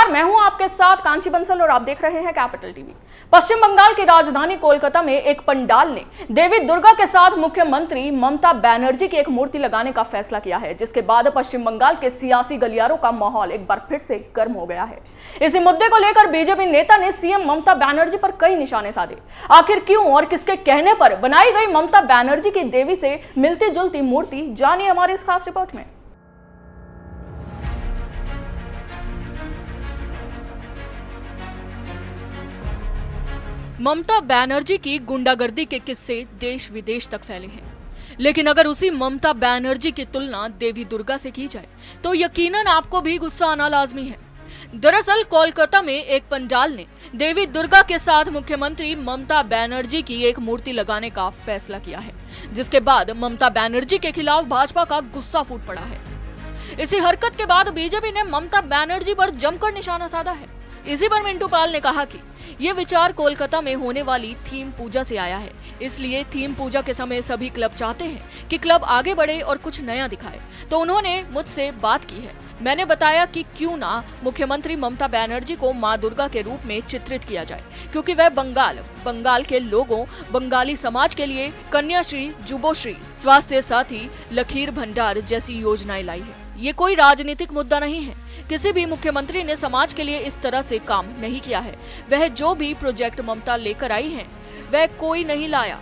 नमस्कार, मैं हूं आपके साथ कांची बंसल और आप देख रहे हैं कैपिटल टीवी। पश्चिम बंगाल की राजधानी कोलकाता में एक पंडाल ने देवी दुर्गा के साथ मुख्यमंत्री ममता बनर्जी की एक मूर्ति लगाने का फैसला किया है, जिसके बाद पश्चिम बंगाल के सियासी गलियारों का माहौल एक बार फिर से गर्म हो गया है। इसी मुद्दे को लेकर बीजेपी नेता ने सीएम ममता बनर्जी पर कई निशाने साधे। आखिर क्यों और किसके कहने पर बनाई गई ममता बनर्जी की देवी से मिलती जुलती मूर्ति, जानिए हमारी इस खास रिपोर्ट में। ममता बनर्जी की गुंडागर्दी के किस्से देश विदेश तक फैले हैं, लेकिन अगर उसी ममता बनर्जी की तुलना देवी दुर्गा से की जाए तो यकीनन आपको भी गुस्सा आना लाजमी है। दरअसल कोलकाता में एक पंडाल ने देवी दुर्गा के साथ मुख्यमंत्री ममता बनर्जी की एक मूर्ति लगाने का फैसला किया है, जिसके बाद ममता बनर्जी के खिलाफ भाजपा का गुस्सा फूट पड़ा है। इसी हरकत के बाद बीजेपी ने ममता बनर्जी पर जमकर निशाना साधा है। इसी पर मिंटू पाल ने कहा कि ये विचार कोलकाता में होने वाली थीम पूजा से आया है, इसलिए थीम पूजा के समय सभी क्लब चाहते हैं कि क्लब आगे बढ़े और कुछ नया दिखाए, तो उन्होंने मुझसे बात की है। मैंने बताया कि क्यों ना मुख्यमंत्री ममता बनर्जी को मां दुर्गा के रूप में चित्रित किया जाए, क्योंकि वह बंगाल के लोगों, बंगाली समाज के लिए कन्याश्री, जुबोश्री, स्वास्थ्य साथी, लकीर भंडार जैसी योजनाएं लाई है। ये कोई राजनीतिक मुद्दा नहीं है। किसी भी मुख्यमंत्री ने समाज के लिए इस तरह से काम नहीं किया है। वह जो भी प्रोजेक्ट ममता लेकर आई है वह कोई नहीं लाया।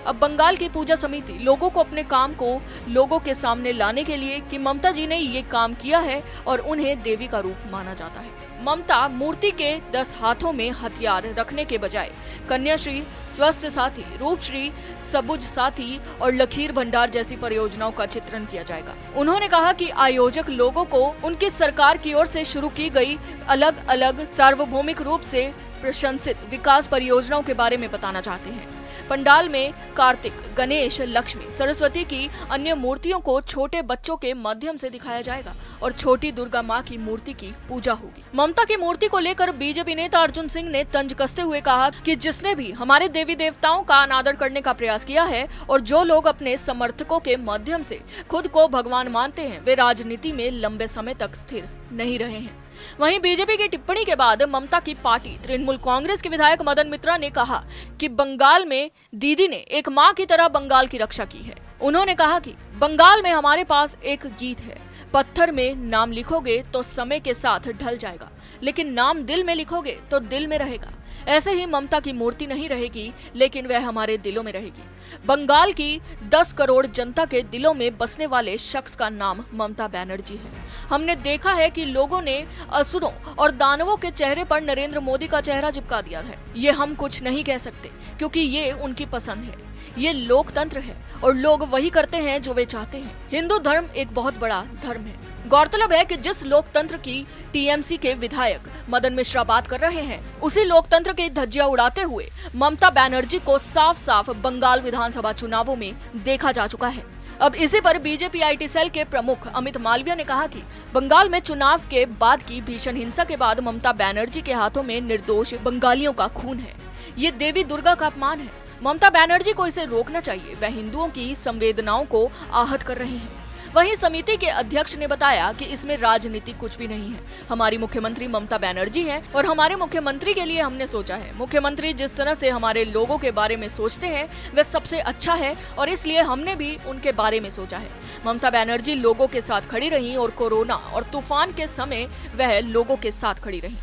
अब बंगाल की पूजा समिति लोगों को अपने काम को लोगों के सामने लाने के लिए कि ममता जी ने ये काम किया है और उन्हें देवी का रूप माना जाता है। ममता मूर्ति के 10 हाथों में हथियार रखने के बजाय कन्याश्री, स्वास्थ्य साथी, रूपश्री, सबुज साथी और लकीर भंडार जैसी परियोजनाओं का चित्रण किया जाएगा। उन्होंने कहा कि आयोजक लोगों को उनकी सरकार की ओर से शुरू की गई अलग अलग सार्वभौमिक रूप से प्रशंसित विकास परियोजनाओं के बारे में बताना चाहते हैं। पंडाल में कार्तिक, गणेश, लक्ष्मी, सरस्वती की अन्य मूर्तियों को छोटे बच्चों के माध्यम से दिखाया जाएगा और छोटी दुर्गा माँ की मूर्ति की पूजा होगी। ममता की मूर्ति को लेकर बीजेपी नेता अर्जुन सिंह ने तंज कसते हुए कहा कि जिसने भी हमारे देवी देवताओं का अनादर करने का प्रयास किया है और जो लोग अपने समर्थकों के माध्यम से खुद को भगवान मानते हैं, वे राजनीति में लंबे समय तक स्थिर नहीं रहे हैं। वहीं बीजेपी की टिप्पणी के बाद ममता की पार्टी तृणमूल कांग्रेस के विधायक मदन मित्रा ने कहा कि बंगाल में दीदी ने एक मां की तरह बंगाल की रक्षा की है। उन्होंने कहा कि बंगाल में हमारे पास एक गीत है, पत्थर में नाम लिखोगे तो समय के साथ ढल जाएगा, लेकिन नाम दिल में लिखोगे तो दिल में रहेगा। ऐसे ही ममता की मूर्ति नहीं रहेगी, लेकिन वह हमारे दिलों में रहेगी। बंगाल की 10 करोड़ जनता के दिलों में बसने वाले शख्स का नाम ममता बनर्जी है। हमने देखा है कि लोगों ने असुरों और दानवों के चेहरे पर नरेंद्र मोदी का चेहरा चिपका दिया है। ये हम कुछ नहीं कह सकते, क्योंकि ये उनकी पसंद है। ये लोकतंत्र है और लोग वही करते हैं जो वे चाहते हैं। हिंदू धर्म एक बहुत बड़ा धर्म है। गौरतलब है कि जिस लोकतंत्र की टीएमसी के विधायक मदन मिश्रा बात कर रहे हैं, उसी लोकतंत्र की धज्जियां उड़ाते हुए ममता बनर्जी को साफ साफ बंगाल विधानसभा चुनावों में देखा जा चुका है। अब इसी पर बीजेपी आईटी सेल के प्रमुख अमित मालवीय ने कहा कि बंगाल में चुनाव के बाद की भीषण हिंसा के बाद ममता बनर्जी के हाथों में निर्दोष बंगालियों का खून है। ये देवी दुर्गा का अपमान है। ममता बनर्जी को इसे रोकना चाहिए। वह हिंदुओं की संवेदनाओं को आहत कर रही हैं। वहीं समिति के अध्यक्ष ने बताया कि इसमें राजनीति कुछ भी नहीं है। हमारी मुख्यमंत्री ममता बनर्जी हैं और हमारे मुख्यमंत्री के लिए हमने सोचा है। मुख्यमंत्री जिस तरह से हमारे लोगों के बारे में सोचते हैं वह सबसे अच्छा है और इसलिए हमने भी उनके बारे में सोचा है। ममता बनर्जी लोगों के साथ खड़ी रही और कोरोना और तूफान के समय वह लोगों के साथ खड़ी रही।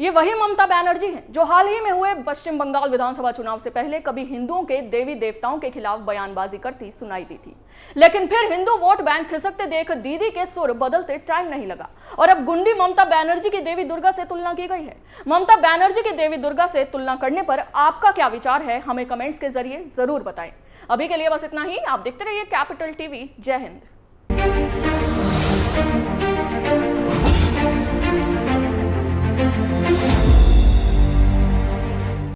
ये वही ममता बनर्जी हैं जो हाल ही में हुए पश्चिम बंगाल विधानसभा चुनाव से पहले कभी हिंदुओं के देवी देवताओं के खिलाफ बयानबाजी करती सुनाई दी थी, लेकिन फिर हिंदू वोट बैंक खिसकते देख दीदी के सुर बदलते टाइम नहीं लगा और अब गुंडी ममता बनर्जी की देवी दुर्गा से तुलना की गई है। ममता बनर्जी की देवी दुर्गा से तुलना करने पर आपका क्या विचार है, हमें कमेंट्स के जरिए जरूर बताएं। अभी के लिए बस इतना ही। आप देखते रहिए कैपिटल टीवी। जय हिंद।